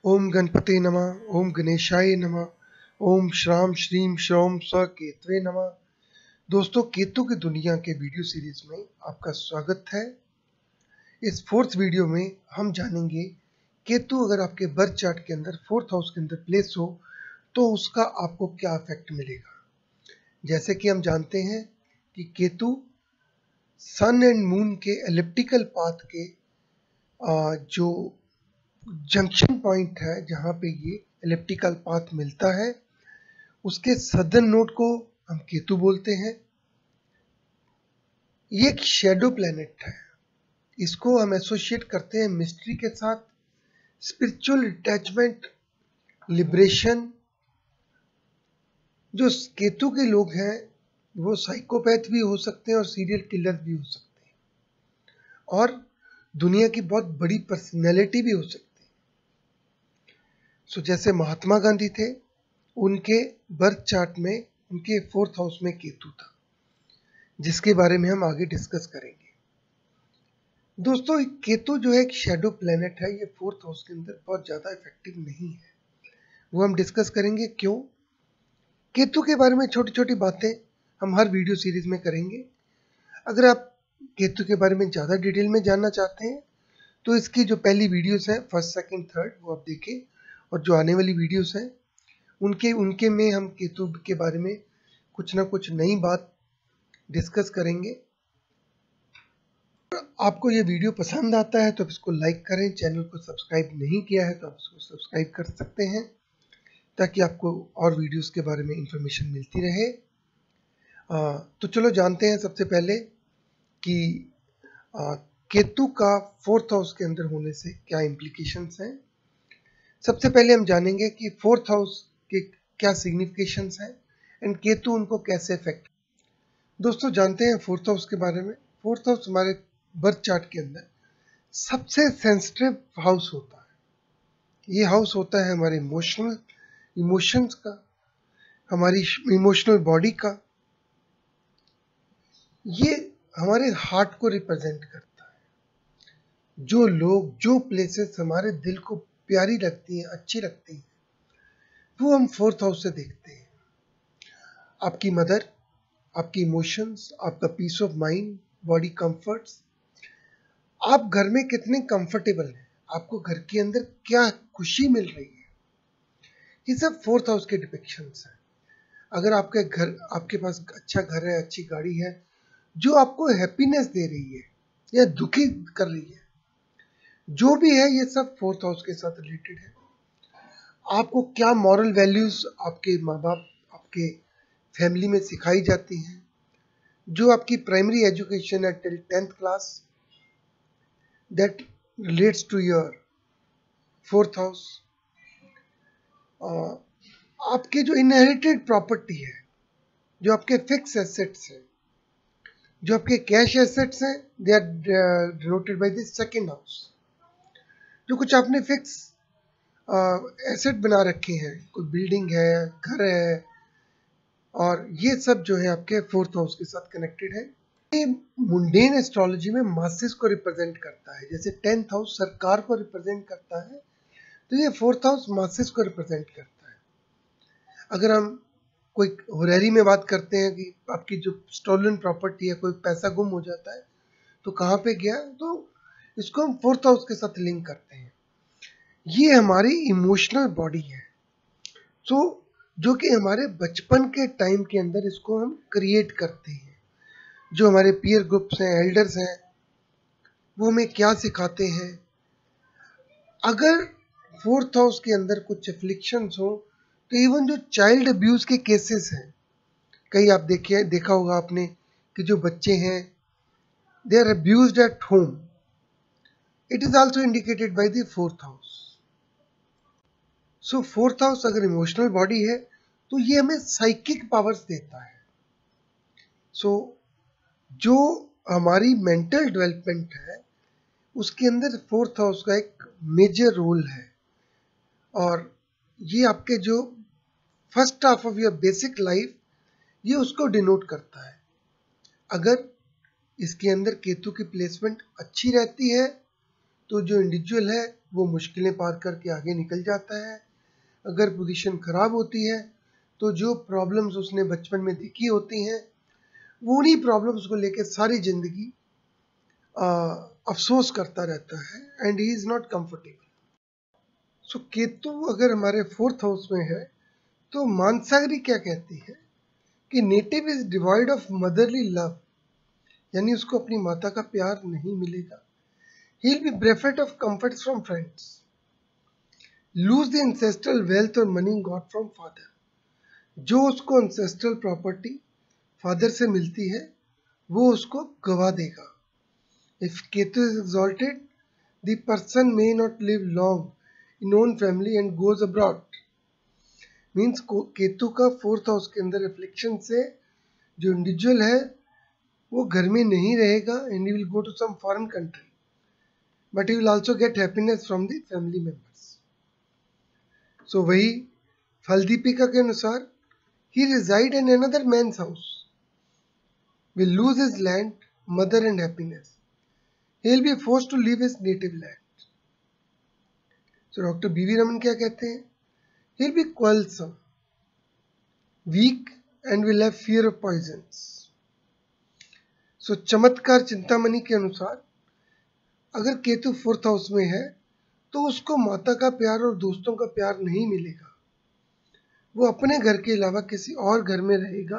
ओम गणपते नमः, ओम गणेशाय नमः, ओम श्राम श्रीम श्रौम स्व केतवे नमः। दोस्तों, केतु की दुनिया के वीडियो सीरीज में आपका स्वागत है। इस फोर्थ वीडियो में हम जानेंगे केतु अगर आपके बर्थ चार्ट के अंदर फोर्थ हाउस के अंदर प्लेस हो तो उसका आपको क्या इफेक्ट मिलेगा। जैसे कि हम जानते हैं कि केतु सन एंड मून के एलिप्टिकल पाथ के जो जंक्शन पॉइंट है जहाँ पे ये एलिप्टिकल पाथ मिलता है, उसके सदर्न नोड को हम केतु बोलते हैं। ये एक शेडो प्लेनेट है, इसको हम एसोसिएट करते हैं मिस्ट्री के साथ, स्पिरिचुअल अटैचमेंट, लिबरेशन। जो केतु के लोग हैं वो साइकोपैथ भी हो सकते हैं और सीरियल किलर भी हो सकते हैं और दुनिया की बहुत बड़ी पर्सनैलिटी भी हो सकती है। जैसे महात्मा गांधी थे, उनके बर्थ चार्ट में उनके फोर्थ हाउस में केतु था, जिसके बारे में हम आगे डिस्कस करेंगे। दोस्तों, केतु जो है एक शेडो प्लेनेट है, ये फोर्थ हाउस के अंदर बहुत ज़्यादा इफेक्टिव नहीं है। वो हम डिस्कस करेंगे क्यों। केतु के बारे में छोटी छोटी बातें हम हर वीडियो सीरीज में करेंगे। अगर आप केतु के बारे में ज़्यादा डिटेल में जानना चाहते हैं तो इसकी जो पहली वीडियोस हैं, फर्स्ट सेकंड थर्ड, वो आप देखें, और जो आने वाली वीडियोस हैं उनके में हम केतु के बारे में कुछ ना कुछ नई बात डिस्कस करेंगे। आपको ये वीडियो पसंद आता है तो आप इसको लाइक करें। चैनल को सब्सक्राइब नहीं किया है तो आप इसको सब्सक्राइब कर सकते हैं ताकि आपको और वीडियोस के बारे में इंफॉर्मेशन मिलती रहे। तो चलो जानते हैं सबसे पहले कि केतु का फोर्थ हाउस के अंदर होने से क्या इम्प्लीकेशंस हैं। सबसे पहले हम जानेंगे कि फोर्थ हाउस के क्या सिग्निफिकेशंस हैं एंड केतु उनको कैसे इफेक्ट। दोस्तों, जानते हैं फोर्थ हाउस के बारे में। फोर्थ हाउस हमारे बर्थ चार्ट के अंदर सबसे सेंसिटिव हाउस होता है। ये हाउस होता है हमारे इमोशंस का, हमारी इमोशनल बॉडी का। ये हमारे हार्ट को रिप्रेजेंट करता है। जो लोग, जो प्लेसेस हमारे दिल को प्यारी लगती हैं, अच्छी लगती हैं, वो हम फोर्थ हाउस से देखते हैं। आपकी मदर, आपकी इमोशंस, आपका peace of mind, body comforts, आप घर में कितने कंफर्टेबल हैं, आपको घर के अंदर क्या खुशी मिल रही है, ये सब फोर्थ हाउस के डिपिक्शंस हैं। अगर आपके पास अच्छा घर है, अच्छी गाड़ी है, जो आपको हैप्पीनेस दे रही है या दुखी कर रही है, जो भी है, ये सब फोर्थ हाउस के साथ रिलेटेड है। आपको क्या मॉरल वैल्यूज आपके माँ बाप, आपके फैमिली में सिखाई जाती हैं, जो आपकी प्राइमरी एजुकेशन है till 10th class, that relates to your fourth house. आपके जो इनहेरिटेड प्रॉपर्टी है, जो आपके फिक्स एसेट्स हैं, जो आपके कैश एसेट्स हैं, they are denoted by the second house. जो कुछ आपने फिक्स एसेट बना रखे हैं, कोई बिल्डिंग है, घर है, और ये सब जो है आपके फोर्थ हाउस के साथ कनेक्टेड है। ये मुंडेन एस्ट्रोलॉजी में मासेस को रिप्रेजेंट करता है। जैसे 10th हाउस सरकार को रिप्रेजेंट करता है, तो ये फोर्थ हाउस मासेस को रिप्रेजेंट करता है। अगर हम कोई होरेरी में बात करते हैं कि आपकी जो स्टोलन प्रॉपर्टी है, कोई पैसा गुम हो जाता है तो कहाँ पे गया, तो इसको हम फोर्थ हाउस के साथ लिंक करते हैं। ये हमारी इमोशनल बॉडी है, जो कि हमारे बचपन के टाइम के अंदर इसको हम क्रिएट करते हैं। जो हमारे पीयर ग्रुप्स हैं, एल्डर्स हैं, वो हमें क्या सिखाते हैं। अगर फोर्थ हाउस के अंदर कुछ एफ्लिक्शंस हो तो इवन जो चाइल्ड अब्यूज के केसेस हैं, कई आप देखा होगा आपने कि जो बच्चे हैं, they are abused at home, it is also indicated by the fourth house. So fourth house अगर इमोशनल बॉडी है तो ये हमें साइकिक पावर्स देता है। जो हमारी मेंटल डेवलपमेंट है, उसके अंदर फोर्थ हाउस का एक मेजर रोल है। और ये आपके जो first half of your basic life, ये उसको डिनोट करता है। अगर इसके अंदर केतु की प्लेसमेंट अच्छी रहती है तो जो इंडिविजुअल है वो मुश्किलें पार करके आगे निकल जाता है। अगर पोजीशन खराब होती है तो जो प्रॉब्लम्स उसने बचपन में देखी होती हैं वो उन्हीं प्रॉब्लम्स को लेकर सारी जिंदगी अफसोस करता रहता है and he is not comfortable. So Ketu अगर हमारे 4th हाउस में है तो मानसागरी क्या कहती है कि native is devoid of motherly love, यानी उसको अपनी माता का प्यार नहीं मिलेगा। He will be benefit of comforts from friends, lose the ancestral wealth और मनी गॉट फ्रॉम फादर। जो उसको एंसेस्ट्रल प्रॉपर्टी फादर से मिलती है वो उसको गवा देगा। If Ketu is exalted the person may not live long in own family and goes abroad. Means Ketu का 4th हाउस के अंदर रिफ्लेक्शन से जो इंडिविजुअल है वो घर में नहीं रहेगा and he will go to some foreign country, but he will also get happiness from the family members. So वही फलदीपिका के अनुसार he reside in another man's house, will lose his land, mother and happiness. He will be forced to leave his native land. So Dr. B.V. Raman क्या कहते हैं? He will be quarrelsome, weak and will have fear of poisons. So चमत्कार चिंतामणि के अनुसार अगर Ketu 4th house में है तो उसको माता का प्यार और दोस्तों का प्यार नहीं मिलेगा। वो अपने घर के अलावा किसी और घर में रहेगा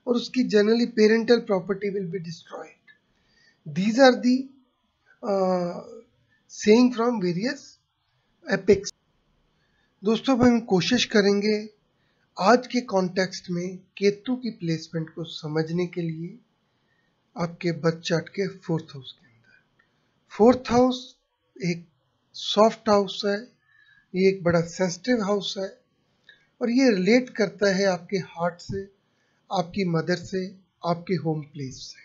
और उसकी generally parental property will be destroyed. These are the saying from various epics. दोस्तों हम कोशिश करेंगे आज के कॉन्टेक्स्ट में केतु की प्लेसमेंट को समझने के लिए आपके बर्थ चार्ट के 4th हाउस के अंदर। 4th हाउस एक सॉफ्ट हाउस है, ये एक बड़ा सेंसिटिव हाउस है और ये रिलेट करता है आपके हार्ट से, आपकी मदर से, आपके होम प्लेस से।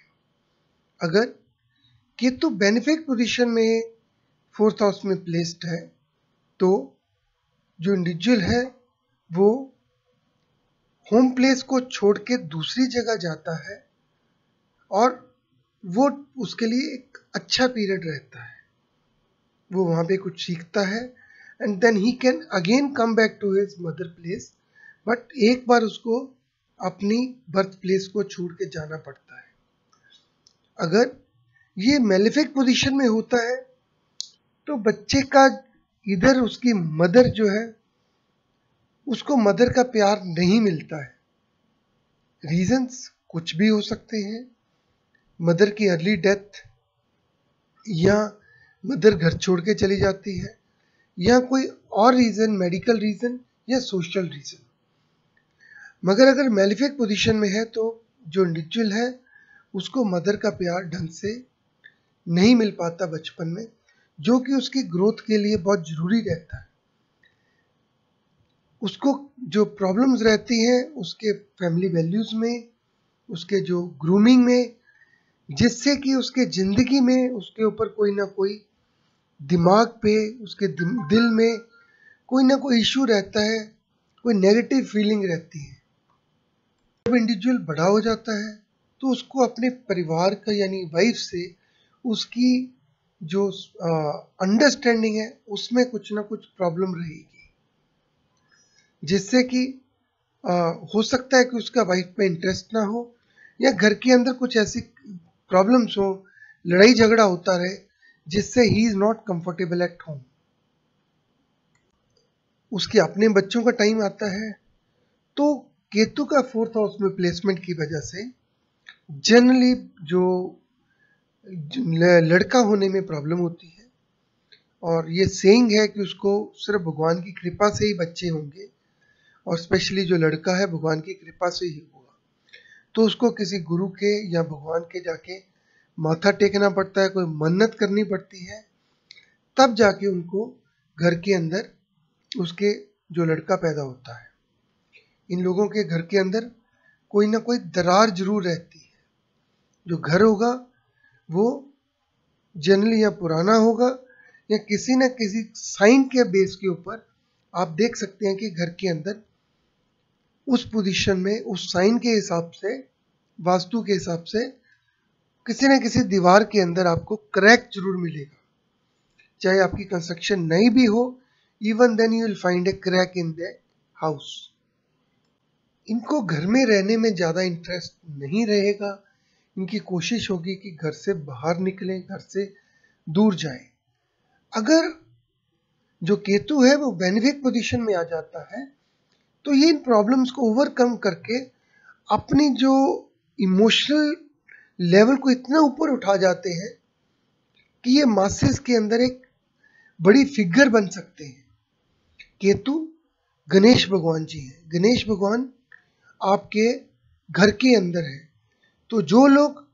अगर केतु बेनिफिक पोजीशन में 4th हाउस में प्लेस्ड है तो जो इंडिविजुअल है वो होम प्लेस को छोड़ के दूसरी जगह जाता है और वो उसके लिए एक अच्छा पीरियड रहता है। वो वहाँ पे कुछ सीखता है and then he can again come back to his mother place, but एक बार उसको अपनी बर्थ प्लेस को छोड़ के जाना पड़ता है। अगर ये मेलेफिक पोजीशन में होता है तो बच्चे का इधर उसकी मदर जो है उसको मदर का प्यार नहीं मिलता है। रीजंस कुछ भी हो सकते हैं, मदर की अर्ली डेथ या मदर घर छोड़ के चली जाती है या कोई और रीजन, मेडिकल रीजन या सोशल रीजन। मगर अगर मेलेफिक पोजीशन में है तो जो इंडिविजुअल है उसको मदर का प्यार ढंग से नहीं मिल पाता बचपन में, जो कि उसकी ग्रोथ के लिए बहुत जरूरी रहता है। उसको जो प्रॉब्लम्स रहती हैं उसके फैमिली वैल्यूज में, उसके जो ग्रूमिंग में, जिससे कि उसके जिंदगी में उसके ऊपर कोई ना कोई दिमाग पे, उसके दिल में कोई ना कोई इशू रहता है, कोई नेगेटिव फीलिंग रहती है। जब इंडिविजुअल बड़ा हो जाता है तो उसको अपने परिवार का यानी वाइफ से उसकी जो अंडरस्टैंडिंग है उसमें कुछ ना कुछ प्रॉब्लम रहेगी, जिससे कि हो सकता है कि उसका वाइफ में इंटरेस्ट ना हो या घर के अंदर कुछ ऐसी प्रॉब्लम्स हो, लड़ाई झगड़ा होता रहे जिससे ही is not comfortable at home. उसके अपने बच्चों का टाइम आता है तो केतु का 4th हाउस में प्लेसमेंट की वजह से जनरली जो लड़का होने में प्रॉब्लम होती है और ये सेइंग है कि उसको सिर्फ भगवान की कृपा से ही बच्चे होंगे और स्पेशली जो लड़का है भगवान की कृपा से ही होगा। तो उसको किसी गुरु के या भगवान के जाके माथा टेकना पड़ता है, कोई मन्नत करनी पड़ती है, तब जाके उनको घर के अंदर उसके जो लड़का पैदा होता है। इन लोगों के घर के अंदर कोई ना कोई दरार जरूर रहती है। जो घर होगा वो जनरली या पुराना होगा या किसी न किसी साइन के बेस के ऊपर आप देख सकते हैं कि घर के अंदर उस पोजीशन में उस साइन के हिसाब से, वास्तु के हिसाब से किसी न किसी दीवार के अंदर आपको क्रैक जरूर मिलेगा। चाहे आपकी कंस्ट्रक्शन नई भी हो, even then you will find a crack in the house. इनको घर में रहने में ज़्यादा इंटरेस्ट नहीं रहेगा, इनकी कोशिश होगी कि घर से बाहर निकलें, घर से दूर जाएं। अगर जो केतु है वो बेनिफिक पोजीशन में आ जाता है तो ये इन प्रॉब्लम्स को ओवरकम करके अपनी जो इमोशनल लेवल को इतना ऊपर उठा जाते हैं कि ये मासेस के अंदर एक बड़ी फिगर बन सकते हैं। केतु गणेश भगवान जी हैं। गणेश भगवान आपके घर के अंदर है। तो जो लोग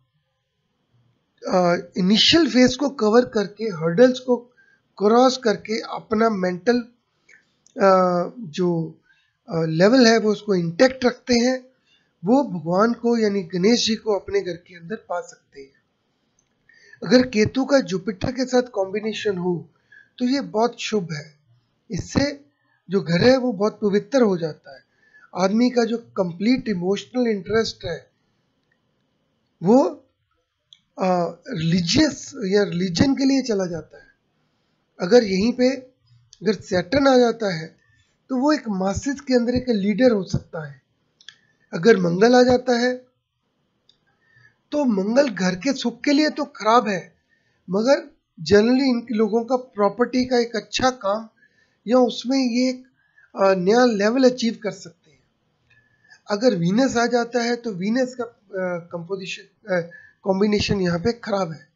इनिशियल फेज को कवर करके, हर्डल्स को क्रॉस करके अपना मेंटल जो लेवल है वो उसको इंटैक्ट रखते हैं, वो भगवान को यानी गणेश जी को अपने घर के अंदर पा सकते हैं। अगर केतु का जुपिटर के साथ कॉम्बिनेशन हो तो ये बहुत शुभ है। इससे जो घर है वो बहुत पवित्र हो जाता है। आदमी का जो कंप्लीट इमोशनल इंटरेस्ट है वो रिलीजियस या रिलीजन के लिए चला जाता है। अगर यहीं पे अगर सैटर्न आ जाता है तो वो एक मासिस के अंदर एक लीडर हो सकता है। अगर मंगल आ जाता है तो मंगल घर के सुख के लिए तो खराब है, मगर जनरली इन लोगों का प्रॉपर्टी का एक अच्छा काम या उसमें ये एक नया लेवल अचीव कर सकते हैं। अगर वीनस आ जाता है तो वीनस का कंपोजिशन कॉम्बिनेशन यहाँ पे खराब है।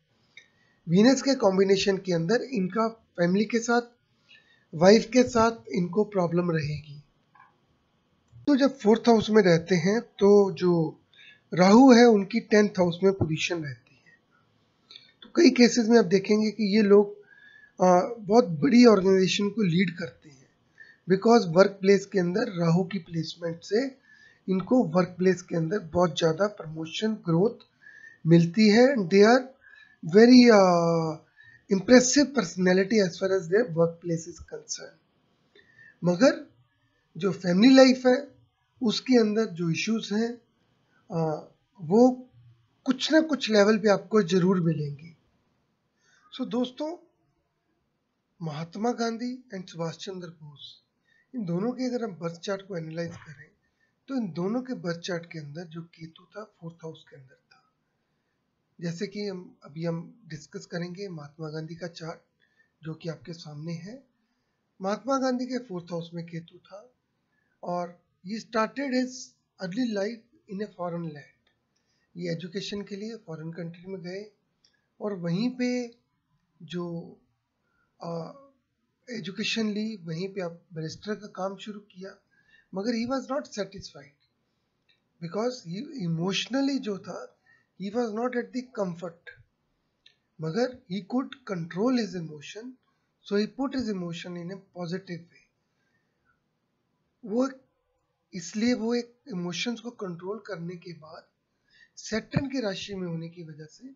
वीनस के कॉम्बिनेशन के अंदर इनका फैमिली के साथ, वाइफ के साथ इनको प्रॉब्लम रहेगी। तो जब 4th हाउस में रहते हैं तो जो राहु है उनकी 10th हाउस में पोजीशन रहती है। तो कई केसेस में आप देखेंगे कि ये लोग बहुत बड़ी ऑर्गेनाइजेशन को लीड करते हैं, बिकॉज वर्क प्लेस के अंदर राहु की प्लेसमेंट से इनको वर्क प्लेस के अंदर बहुत ज़्यादा प्रमोशन, ग्रोथ मिलती है। They are very impressive personality as far as their work place is concern. मगर जो फैमिली लाइफ है उसके अंदर जो इश्यूज हैं वो कुछ ना कुछ लेवल पे आपको जरूर मिलेंगे। सो दोस्तों, महात्मा गांधी एंड सुभाष चंद्र बोस, इन दोनों के अगर हम बर्थ चार्ट को एनालाइज करें तो इन दोनों के बर्थ चार्ट के अंदर जो केतु था 4th हाउस के अंदर था। जैसे कि हम डिस्कस करेंगे महात्मा गांधी का चार्ट जो कि आपके सामने है। महात्मा गांधी के 4th हाउस में केतु था और ये started his early life in a foreign land. ये एजुकेशन के लिए फॉरेन कंट्री में गए और वहीं पे जो एजुकेशन ली, वहीं पे आप बैरिस्टर का काम शुरू किया, मगर he was not satisfied because he emotionally जो था he was not at the comfort, मगर he could control his emotion, so he put his emotion in a positive way. वो इसलिए वो एक इमोशंस को कंट्रोल करने के बाद सैटर्न की राशि में होने की वजह से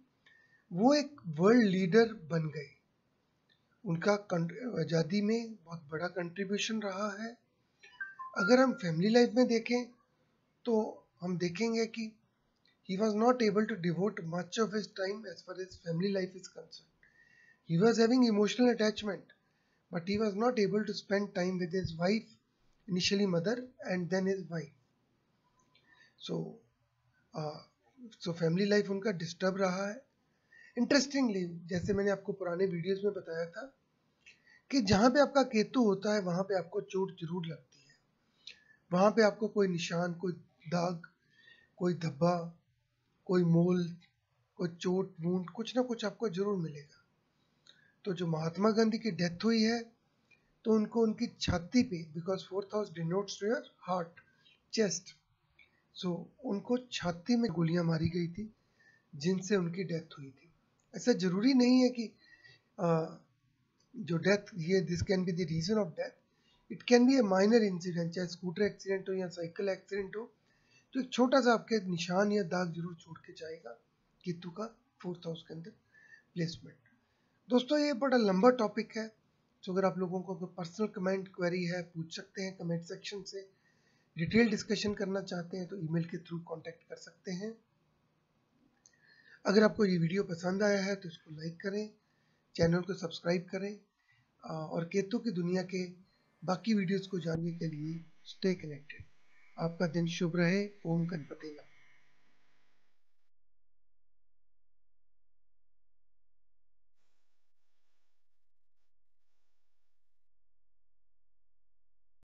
वो एक वर्ल्ड लीडर बन गए। उनका आज़ादी में बहुत बड़ा कंट्रीब्यूशन रहा है। अगर हम फैमिली लाइफ में देखें तो हम देखेंगे कि he was not able to devote much of his time as far as family life is concerned. He was having emotional attachment, but he was not able to spend time with his wife, initially mother and then his wife. So family life उनका disturb रहा है। Interestingly, जैसे मैंने आपको पुराने videos में बताया था कि जहाँ पे आपका केतु होता है वहाँ पे आपको चोट जरूर लगती है, वहाँ पे आपको कोई निशान, कोई दाग, कोई धब्बा, कोई मोल, कोई चोट वूंड, कुछ ना कुछ आपको जरूर मिलेगा। तो जो महात्मा गांधी की डेथ हुई है तो उनको उनकी छाती पे, because 4th house denotes your heart, chest, so उनको छाती में गोलियां मारी गई थी जिनसे उनकी डेथ हुई थी। ऐसा जरूरी नहीं है कि जो डेथ ये this can be the reason of death, it can be a minor incident, चाहे स्कूटर एक्सीडेंट हो या साइकिल एक्सीडेंट हो, तो एक छोटा सा आपके निशान या दाग जरूर छोड़ के जाएगा केतु का 4th हाउस के अंदर प्लेसमेंट। दोस्तों, ये बड़ा लंबा टॉपिक है, तो अगर आप लोगों को कोई पर्सनल कमेंट क्वेरी है पूछ सकते हैं कमेंट सेक्शन से। डिटेल डिस्कशन करना चाहते हैं तो ईमेल के थ्रू कांटेक्ट कर सकते हैं। अगर आपको ये वीडियो पसंद आया है तो इसको लाइक करें, चैनल को सब्सक्राइब करें और केतु की दुनिया के बाकी वीडियोस को जानने के लिए स्टे कनेक्टेड। आपका दिन शुभ रहे। ओम गणपति नमः।